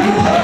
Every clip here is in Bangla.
Hãy subscribe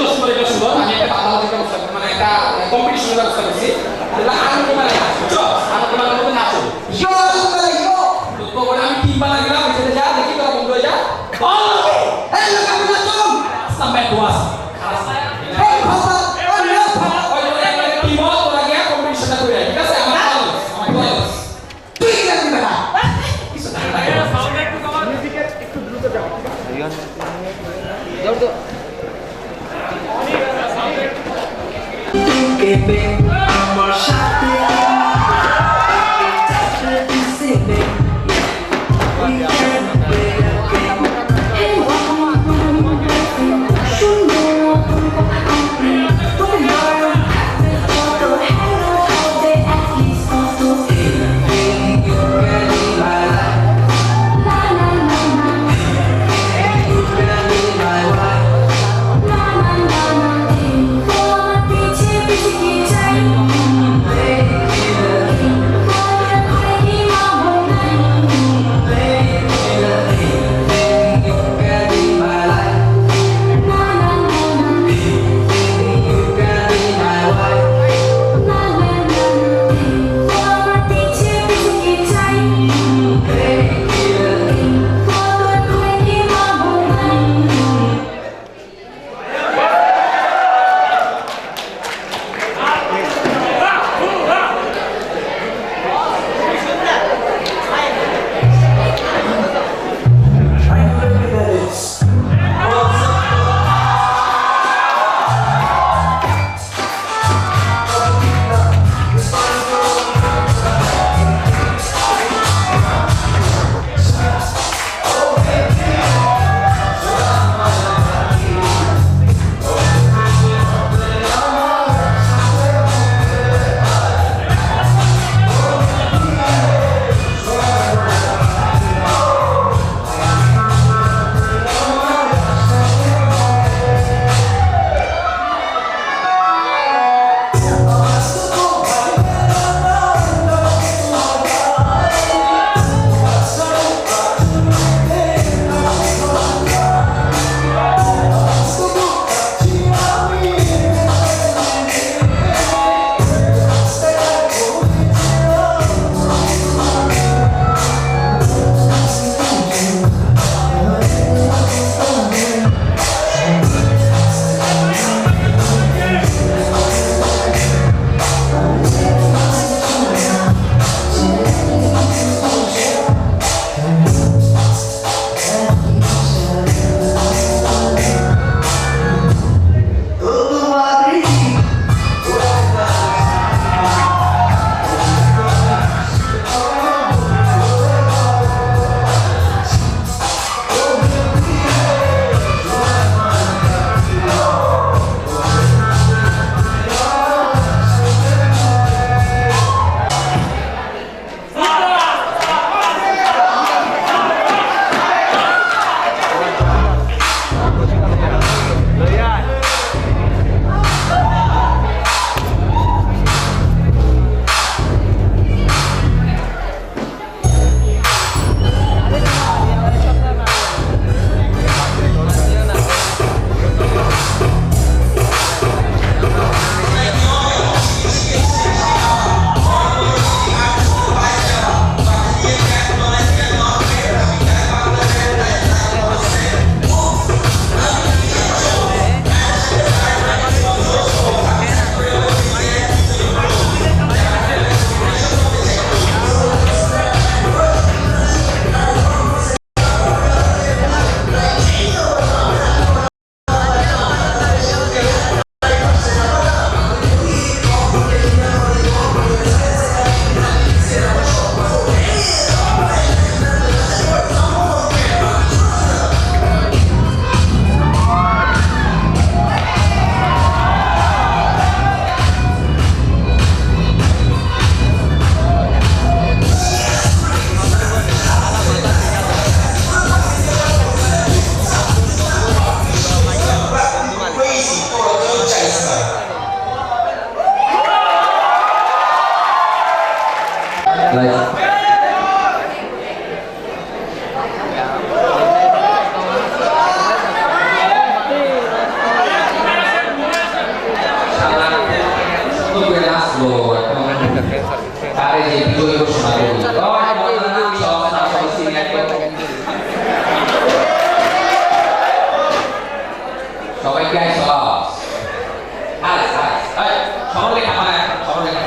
cho kênh Ghiền Mì Gõ để không bỏ lỡ করে নাচলো এখন তারে যে বিজয়ী ঘোষণা করলো সবাই কি আইস সরলেখা মানে সরলেখা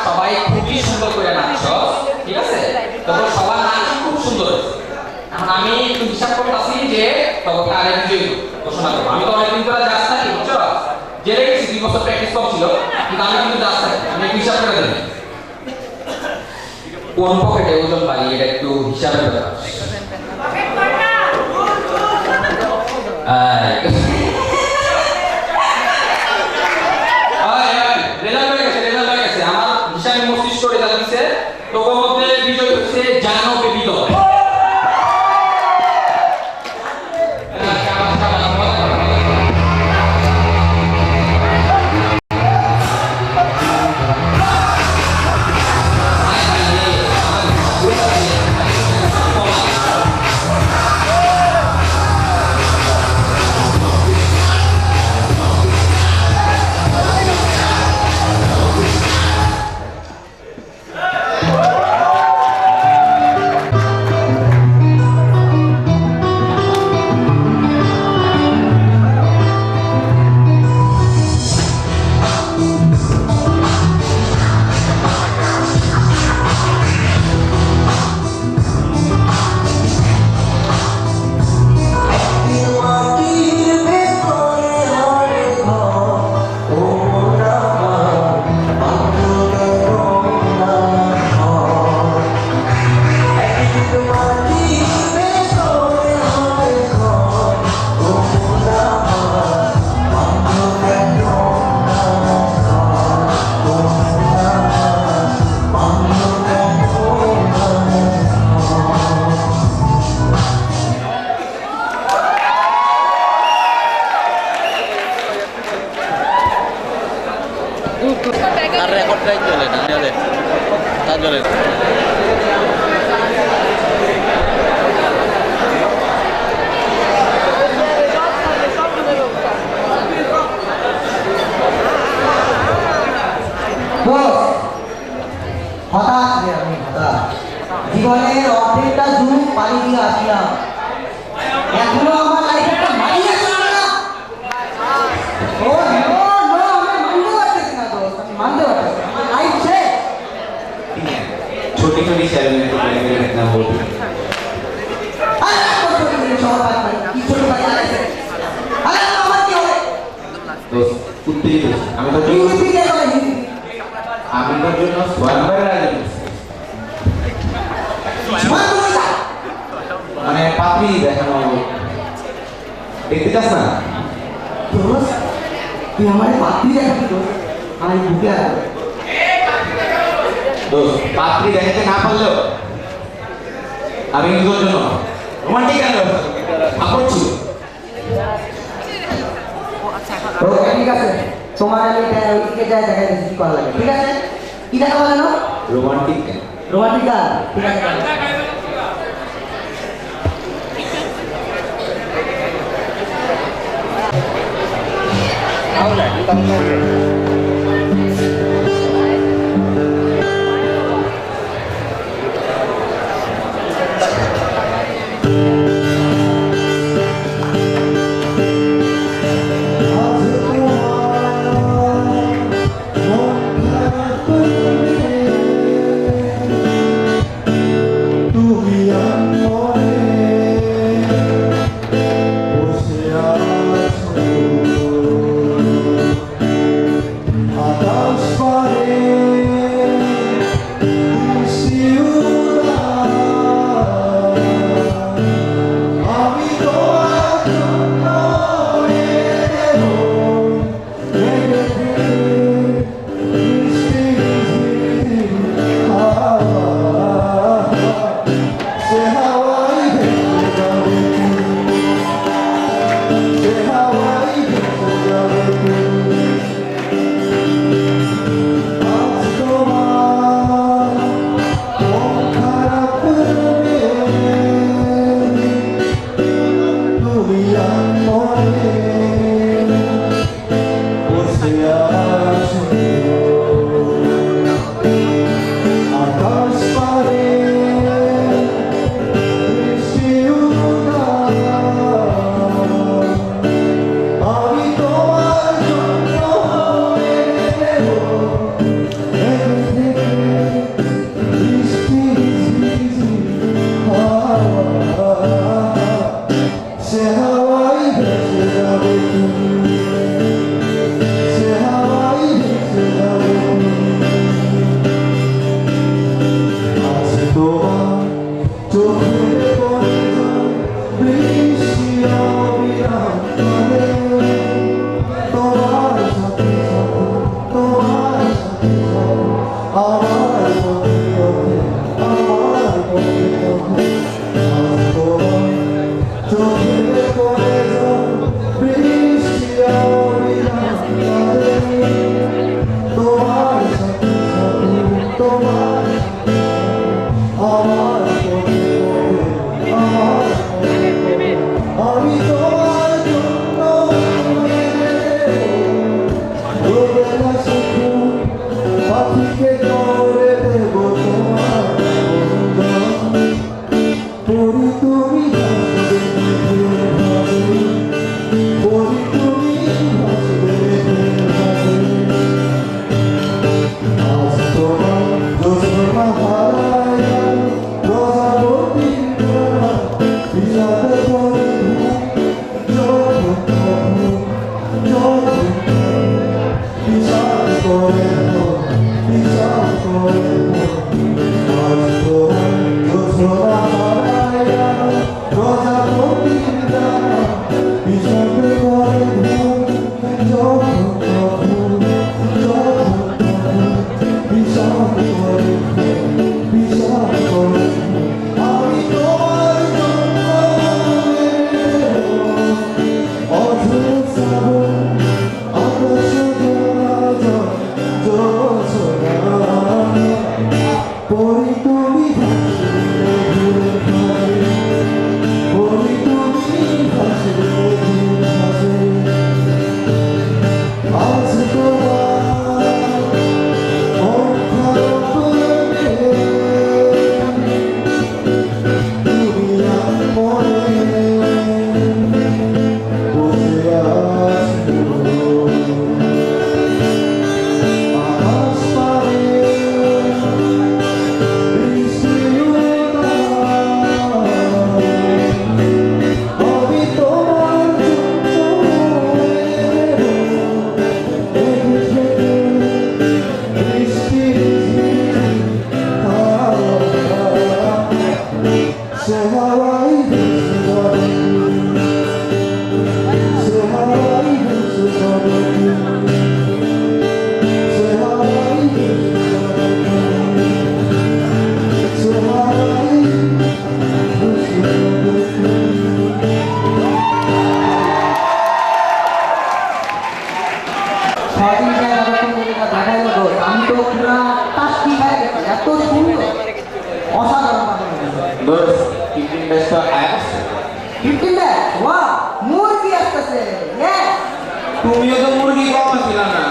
সবাই খুবই সুন্দর করে নাচছ ঠিক আছে তখন সবার নাচ খুব সুন্দর এখন আমি একটু হিসাব করতেছি যে তখন কারে বিজয়ী ঘোষণা করবো আমি তো অনেকদিন করে যাস থাকি বুঝছো জেলে গেছি 2 বছর প্র্যাকটিস কম ছিল কিন্তু আমি কিন্তু যাস থাকি আমি একটু হিসাব করে দিই কোন পকেটে ওজন পারি এটা একটু হিসাবের ব্যাপার রেজাল্ট হয়ে গেছে আমার হিসাবে মস্তিষ্ক রেজাল্ট দিছে তোর মধ্যে বিজয় হচ্ছে জানবে বিজয় আর রেকর্ডটাই চলে না তা চলে জীবনের অর্ধেকটা যুগ পানি দিয়ে আসলাম এখনো আমার লাইফে একটা মারি আসছে না ও নো নো আমি মানতে পারতেছি না দোস্ত আমি মানতে পারতেছি না আমার লাইফ শেষ छोटी छोटी शर्में तो बड़े बड़े घटना होती है আরে কত দিন সব বাদ ভাই কি ছোট ভাই আছে আরে আমার কি হবে দোস্ত উত্তেজিত আমি তো জন্য স্বয়ংবরের আয়োজন মানে পাপড়ি দেখানো দেখতে চাস না দোস্ত তুই আমার পাপড়ি দেখাবি দোস্ত আমি বুকে আছে দোস্ত পাপড়ি দেখাতে না পারলেও আমি তোর জন্য রোমান্টিক গান আপড়ছি ওকে ঠিক আছে তোমার আমি ওইদিকে যাই দেখাই দিচ্ছি কি করা লাগে ঠিক আছে কি দেখাবো জানো রোমান্টিক গান রোমান্টিক গান ঠিক আছে সে হাওয়ায় ভেসে যাবে তুমি, সে হাওয়ায় ভেসে যাবে তুমি। আজ তোমার চোখের কোণে বৃষ্টি অবিরাম করে, তোমার সাথে সাথে, তোমার সাথে সাথে আমার পথে পথে, আমার পথে পথে। আজ তোমার চোখের কোণে বৃষ্টি অবিরাম করে, তোমার সাথে সাথে, তোমার আমার পথে পথে, আমার পথে পথে। আমি তোমার জন্য ডুবে না শুধু পাখিকে করে দেব তোমার বন্ধন। পরি তুমি ভাসবে ভাসবে, পরি তুমি ভাসবে ভাসবে। আজ তোমার জোছনা হারায়া প্রজাপতি প্রাণ, বিষাদ করে যখন তখন, যখন বিষাদ করে বিষাদ করে। আজ তোমার জোছনা হারায়া প্রজাপতি প্রাণ, বিষাদ করে যখন তখন, যখন তখন বিষাদ করে, বিষাদ করে। আমি তোমার জন্য অঝোর শ্রাবণ, আকাশ জোছনা, পরি তুমি ভাসবে ঘুরে ঘুরে, পরি তুমি ভাসবে ঘুরে ঘুরে। আজ তোমার অক্ষর পূরণে দুনিয়া মনে বসে আছো। আকাশ পারে বৃষ্টি আমি তোমার সে হাওয়ায় ভেসে যাবে, সে হাওয়ায় ভেসে যাবে, সে হাওয়ায় ভেসে যাবে, সে হাওয়ায় ভেসে যাবে। ছদিন যায় যতক্ষণ ভূমিকা দেখাইলো তো আমি তো পুরা টাস্কি হয়ে গেছি, এত সুন্দর অসাধারণ পারফরমেন্স। দোস্ত 15 ব্যাচ তো আসছে। 15 ব্যাচ, ওয়াও, মুরগি আসতেছে, ইয়েস। তুমিও তো মুরগি কম ছিল না।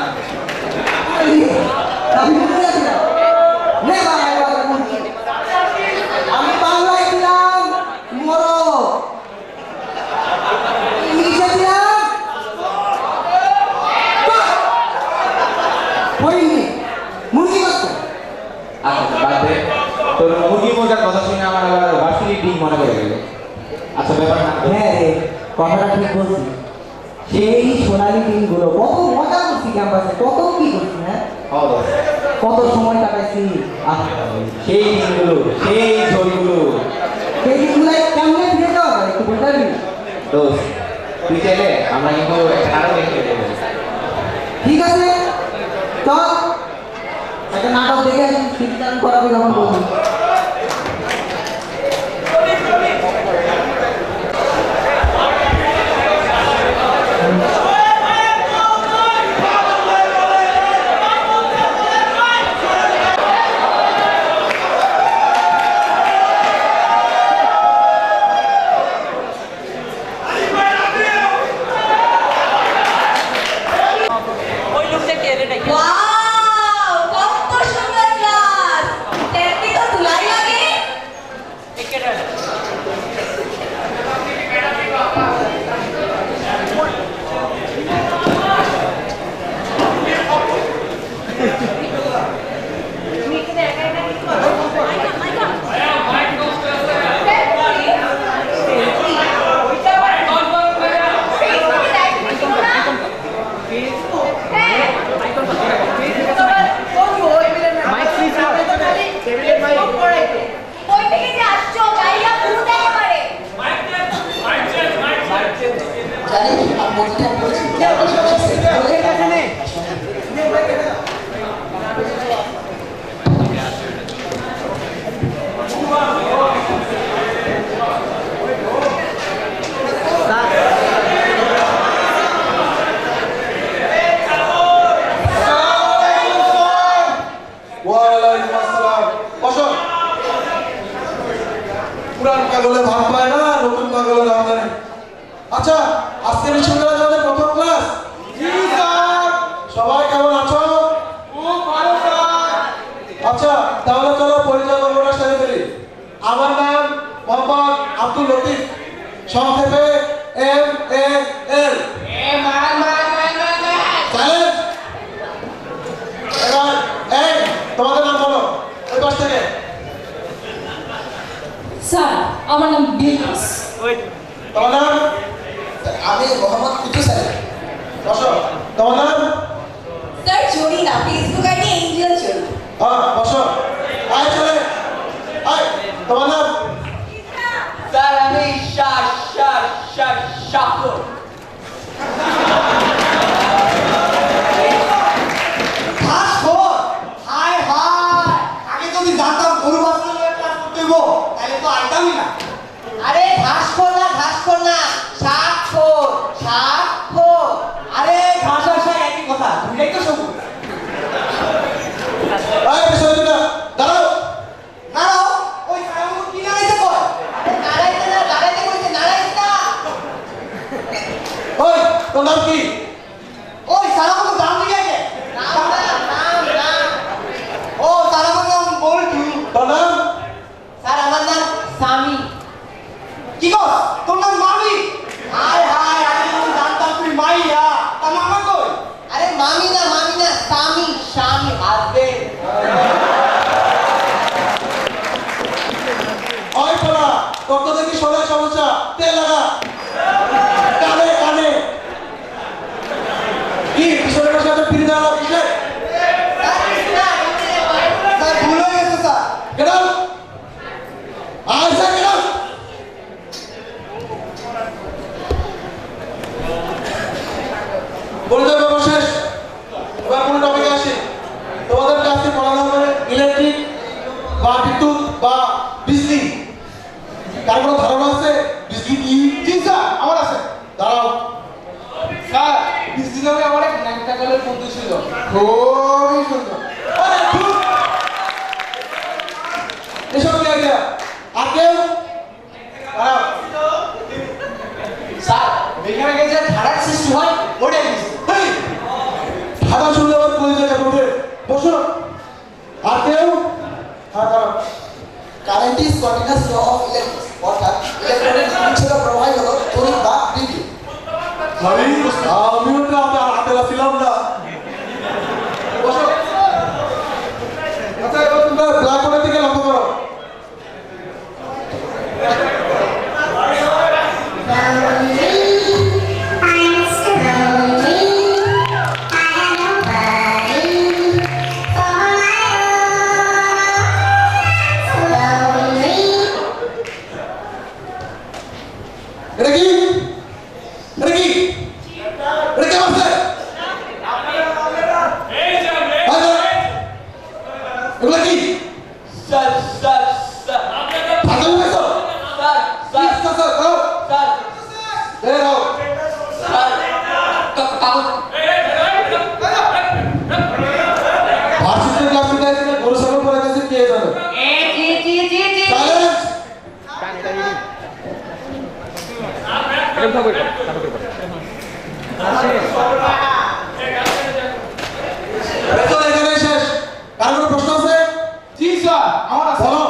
আমি মুরগি আছিলাম, নে বাবা এবার মুরগি। আমি বাংলায় ছিলাম মোরগ, ইংলিশে ছিলাম হরিণী, মুরগি করতো। আচ্ছা বাদ দে, তোর মুরগি মোজার কথা শুনে আমার আবার ভার্সিটি ডিম মনে পড়ে গেল। আচ্ছা ব্যাপার না, হ্যাঁ রে, কথাটা ঠিক বলছি। সেই সোনালি দিনগুলো কত মজা করছি ক্যাম্পাসে, কত কি করছি, হ্যাঁ কত সময় কাটাইছি। আহ, সেই দিনগুলো, সেই ঝোলগুলো। সেই দিনগুলো কেমনে ফিরে যাওয়া যায় একটু বলতে পারবি? দোস্ত তুই চাইলে আমরা কিন্তু আরো দেখে দেবো। ঠিক আছে, চল একটা নাটক দেখে আসি, স্মৃতিচারণ করাবি যখন বলবি। ওয়াও, কত সুন্দর ক্লাস। ট্যাপি তো জানি আমি বলতে বলেছি ওয়ালাইকুম আসসালাম। বসো। পুরান পাগলে ভাগ পায় না, নতুন পাগলের আমদানি। আচ্ছা, আজকে বিশ্ববিদ্যালয়ে আমাদের প্রথম ক্লাস। জি স্যার। সবাই কেমন আছো? খুব ভালো স্যার। আচ্ছা, তাহলে চলো পরিচয় পর্বটা সেরে ফেলি। আমার নাম মোহাম্মদ আব্দুল লতিফ, সংক্ষেপে MAL। সাইলেন্ট। এবার এই তোমাদের নাম বলো, ওই পাশ থেকে। স্যার আমার নাম বিলকিস। তোমার নাম? আমি মোহাম্মদ কুদ্দুস আলী। বসো। তোমার নাম? Sir Zarina, Facebook ID angel Zari. বসো। আয় চলে আয়। তোমার নাম? স্যার আমি শাকুর। হায় হায়, আগে যদি জানতাম গরু বাছুর নিয়ে ক্লাস করতে হইব তাহলে তো আইতামই না। আরে ঘাসখোর না শাকখোর। আরে ঘাস আর শাক একই কথা, দুইটাই তো সবুজ। আয় বিশ্ববিদ্যালয় দাঁড়াও। নাড়াও, ওই সারামু কি নাড়াইতে কয়? দাঁড়াইতে কইছে, নাড়াইতে না। ওই তোর নাম কি? ওই সারামু দাম দিয়ে গেছে। নাম। ও সারামুর নাম বলটু। তোর নাম? স্যার আমার নাম সামি। কি গো, তোর নাম মামি? হায় হায়, আমি জানতাম তুই মাইয়া। তা মামা কই? আরে মামি না সামি হাসবেন্ড। ওই পোলা, তোর তো দেখি শোনার সমস্যা। তেল লাগা কানে। কি বিশ্ববিদ্যালয়ের সাথে ফিরে দেওয়া কিসে? স্যার ভুল হয়ে গেছে sir. Get out! I said get out! পরিচয় পর্ব শেষ। এবার কোন টপিকে আসি। তোমাদের ক্লাসে পড়ানো হবে ইলেকট্রিক বা বিদ্যুৎ বা বিজলি। কার কোনো ধারণা আছে বিজলি কি? জি স্যার, আমার আছে। দাঁড়াও। স্যার বিজলি নামে আমার এক ন্যাংটাকালের বন্ধু ছিল। খুবই সুন্দর। আরে ধুর! এসব কি আইডিয়া? আর কেউ? দাঁড়াও। স্যার এখানে গেছে ধারার সৃষ্টি হয় ওটাই বিজলি। এই! ধাঁধা শুনলে আমার পরিচয় কেমন ওঠে? বসো। আর কেউ? হ্যাঁ, দাঁড়াও। Current is continuous flow of electric, অর্থাৎ ইলেকট্রনের বিচ্ছিন্ন প্রবাহ হলো তড়িৎ বা বিদ্যুৎ। আমিও তো হাতে ছিলাম না। বসো। আচ্ছা, এবার তোমরা ব্ল্যাকবোর্ডের দিকে লক্ষ্য করো। এটা কি? এটা কে মারছে? এগুলা কি? স্যার ফাজলামি করছো? স্যার কি করছো? দাও। স্যার বের হও। ভার্সিটির ক্লাস নিতে আসলে গরু ছাগল পড়ে গেছে কে জানে? সাইলেন্স। বেতন এখানেই শেষ। কার কোনো প্রশ্ন আছে? জি স্যার আমার আছে। বলো।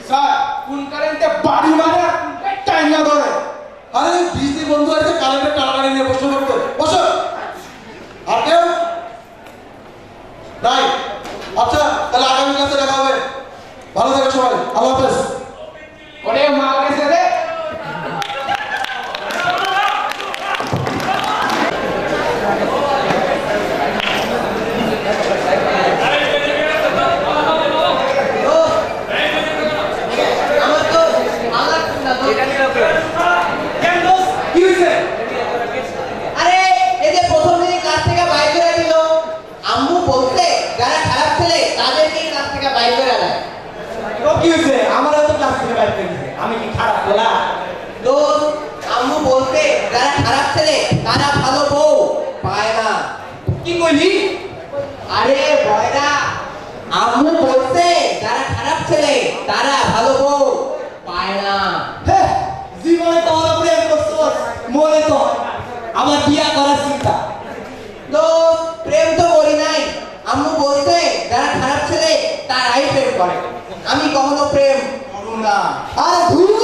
স্যার কোন কারেন্টে বাড়ি মারে আর কোন টাইনা ধরে? আরে বিজলি বন্ধু আছে, কারেন্টের টানাটানি নিয়ে প্রশ্ন করতো। বসো। আর কেউ? নাই। আচ্ছা, তাহলে আগামী ক্লাসে দেখা হবে। ভালো থেকো সবাই। আল্লাহ হাফেজ। ওরে মা গেছে রে। কি হয়েছে? আরে এই যে প্রথম দিন ক্লাস থেকে বাইর করে দিল, আম্মু বলতে যারা খারাপ ছেলে তাদেরকে ক্লাস থেকে বাইর করে দেয়। তো কি হয়েছে? আমার তো ক্লাস থেকে বাইরে করে দিছে। আমি কি খারাপ বলা? দোস্ত, আম্মু বলতে যারা খারাপ ছেলে তারা ভালো বউ পায় না। কি কইলি? আরে বয়রা, আম্মু বলতে যারা খারাপ ছেলে তারা ভালো বউ পায় না। হ্যাঁ, জীবনে তো আমার প্রেম করছস, মনে তো হয় না। আমার বিয়া করার চিন্তা। দোস্ত, প্রেম তো করি নাই। আম্মু বলতে যারা খারাপ ছেলে তারাই প্রেম করে। আমি কখনো প্রেম করব না। আরে ধুর,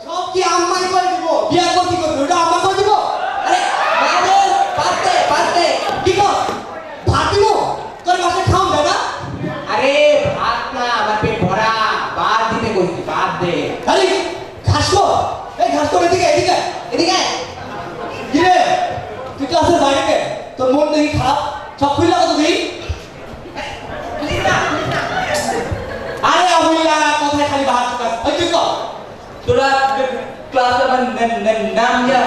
সব কি আম্মাই করে দিব? বিয়া করতে করতে ওটা আম্মা করে দিব? আরে বাবু, পারতে পারতে। কি কর? ভাত দিব? তোর বাসায় খাওয়া যায় না? আরে ভাত না, আমার পেট ভরা। ভাত দিতে কইছি, ভাত দে। আরে ঘাস কর, এই ঘাস কর, এদিকে এদিকে। এদিকে আয়। কি রে, তুই ক্লাসের বাইরে কে? তোর মন দেখি খারাপ, সব খুললা কত দিই? আরে অবহেলা, কথায় খালি বাহার চুকাস। ওই তুই কর। তোরা ক্লাসে নাম যা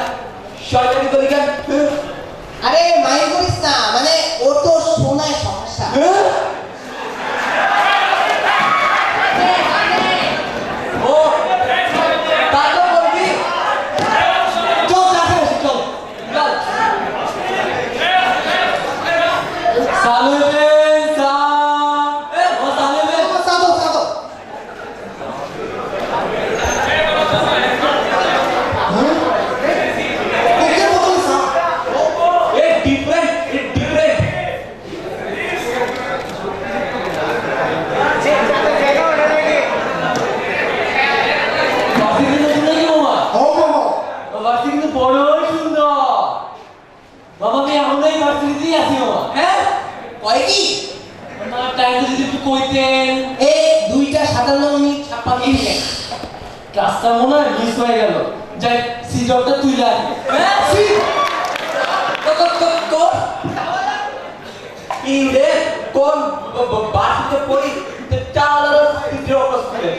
সরকারি কলিকা আরে মাইন্ড করিস না, মানে ও তো শোনায় সমস্যা। ও তাতো বলবি চল ক্লাসে বসি, চল। চল সালেবেন সাম, ও সালেবেন সাদো সাদো। কোকের বোতল সাম। এ ডিফারেন্ট ও বাবা, হ্যাঁ কয় কি? এই 2টা 57 মিনিট 56 মিনিট। ক্লাসটা মনে হয় মিস হয়ে গেল। যাই সিটটা তুইলা কোন বাসিতে পড়ি চালার ভিডিও করতে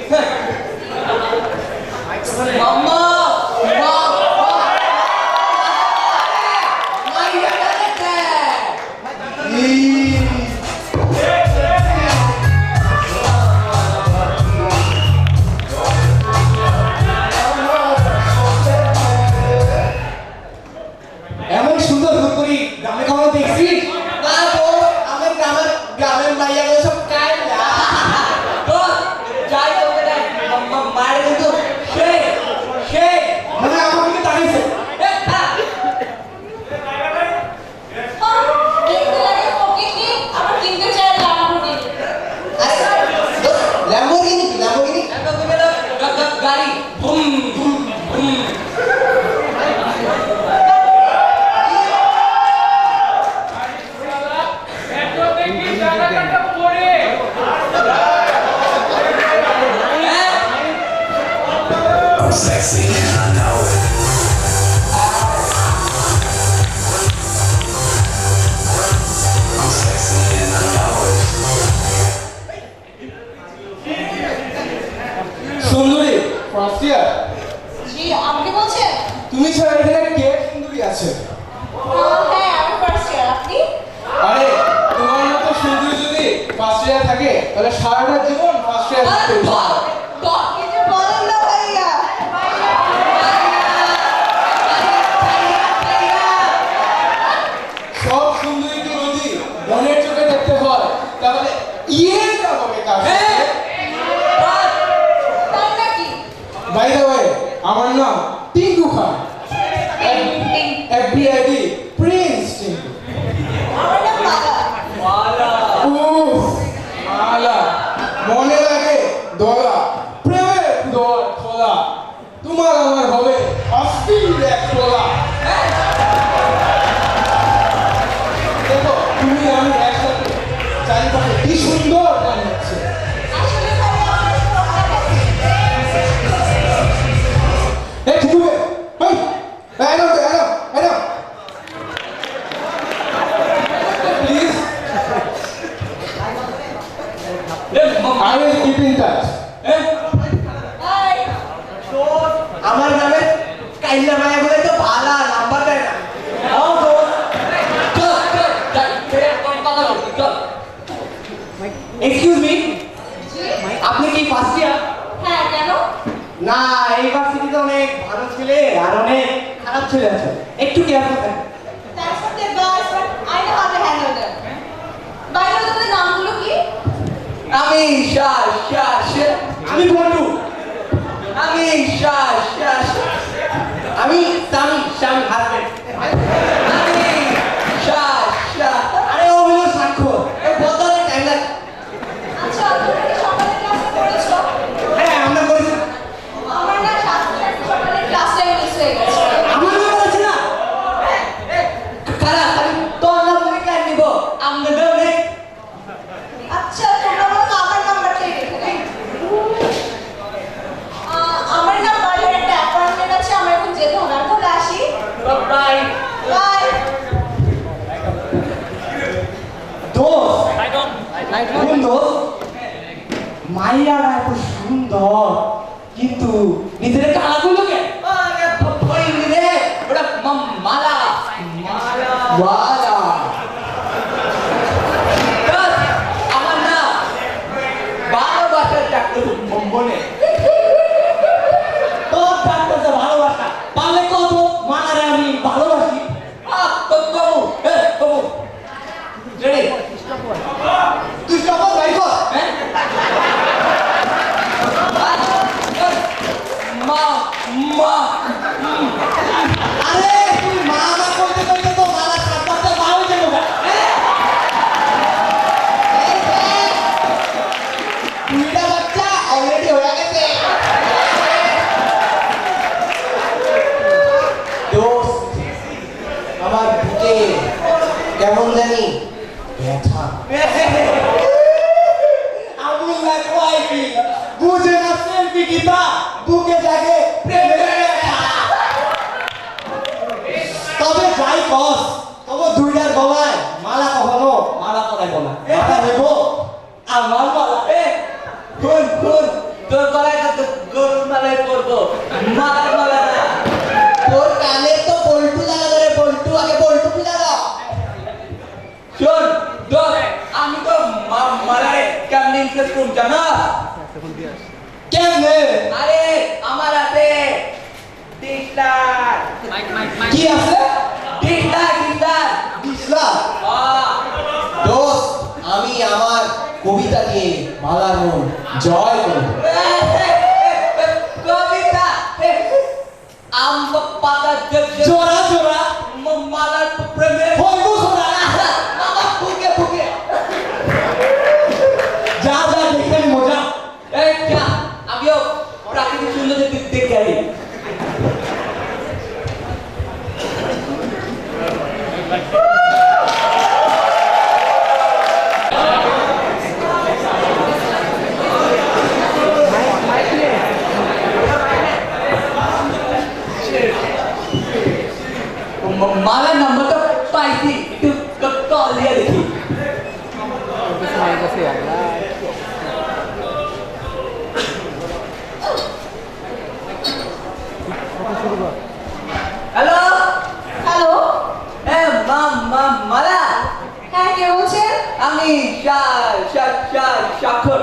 মাম্মা মাইরা ডাইরেক্ট। এমন সুন্দর দুধ করি গ্রামে খাওয়া দেখছিস? না গো, আমার গ্রামের মাইয়াগুলো সব কায়লা। যাই হোক মায়ের কিন্তু সে মানে আমার দিকে তাকাইছে। Lamborghini Lamborghini. গাড়ি boom boom boom I'm sexy and I know it. I'm sexy and I know it. সুন্দরী ফার্স্ট ইয়ার, জি, আমাকে বলছেন? তুমি ছাড়া এখানে কে সুন্দরী আছে? হ্যাঁ, আমি ফার্স্ট ইয়ার। আপনি? আরে তোমার মতো সুন্দরী যদি ফার্স্ট ইয়ার থাকে তাহলে সারাটা জীবন ফার্স্ট ইয়ার থাকতে হবে। কিছু বলেন না ভাইয়া। সব সুন্দরীকে যদি মনের চোখে দেখতে হয় তাহলে ইয়েটা হবে কার সাথে? তাই নাকি? বাই দ্য ওয়ে, আমার নাম টিঙ্কু খান, এফবিআইডি প্রিন্স টিঙ্কু। আমার নাম মালা। উফ, মালা, মনে লাগে দলা, প্রেমের দল খোলা, তোমার আমার হবে অস্থির এক তোলা। দেখো তুমি আমি একসাথে, চারিপাশে কি সুন্দর গান হচ্ছে। আসলে ভাইয়া আমার প্রবলেম আছে। এই ঠিক হবে, এই এনো please, I will keep in touch. Bye. আমার গ্রামের কাইলা মায়াগুলো তো ভালো। ইউনিভার্সিটিতে অনেক ভালো ছেলে আর অনেক খারাপ ছেলে আছে, একটু কেয়ারফুল থাকবে। Thanks for the advice, but I know how to handle them. By the way, তোমাদের নামগুলো কি? আমি আমি বন্ধু, আমি আমি স্বামী হাজবেন্ড। আরে ও হলো স্বাক্ষর, এ বদলে টাইম লাগে। আচ্ছা, তোমরা কি সকালে ক্লাসে পড়েছো? হ্যাঁ আমরা করেছি। আমার না সকালে ক্লাসে মিস হয়ে গেছে। আমার নাম বলেছে না খালা খালি তোর নাম লিখে নিব আমরা দেবে আচ্ছা, তোমরা বলো আমার নাম্বারটাই রেখে দাও। আমার না বাইরে একটা অ্যাপয়েন্টমেন্ট আছে, আমার এখন যেতে হবে। আমি তাহলে আসি। Bye bye. মাইয়ারা এত সুন্দর কিন্তু নিজের কালা গুলো কে আরে ফই রে ওটা মালা ওয়ালা দস আমার না ভালোবাসার ডাক্তার মনে তোর ডাক্তারটা ভালোবাসা পারলে কত মানারে আমি ভালোবাসি। কবু কবু রেডি তুই সবাই ভাই কর মা মা আরে তুই মা মা করতে করতে তো মালা কাটতে ভালো যাবে না তুইটা বাচ্চা অলরেডি হয়ে গেছে। দোস্ত আমার বুকে কেমন জানি ব্যথা। আবুল না কয়কি বুঝে না সেলফি কিতা বুকে জাগে প্রেমের ব্যথা। তবে যাই কস তবে দুইটার গলায় মালা কখনো মালা করাই বলা মালা দেব আমার মালা কোন তোর গলায় তো গরুর মালাই করবো মালার মালা না তোর কানে তো বল্টু লাগা ধরে বল্টু আগে বল্টু লাগা। শোন দোস্ত আমি তো মালায় কেমনি ইনফ্লুয়েন্স করুন জানো কেমনে আরে আমার আছে 30 লাখ কি আছে 30 লাখ বিশলা। আহ দোস্ত আমি আমার কবিতা দিয়ে মালার মন জয় করব। কবিতা আম পাতা জোড়া জোড়া মালার প্রেমে হইব সোনা আমার বুকে বুকে যা যা দেখে নি মজা। এই যা আমিও প্রাকৃতিক সৌন্দর্য দেখতে আই माला नंबर तो पाइसी तू कॉल लिया देखी हेलो হ্যালো। ए माला হ্যাঁ, কে বলছেন? আমি শাখর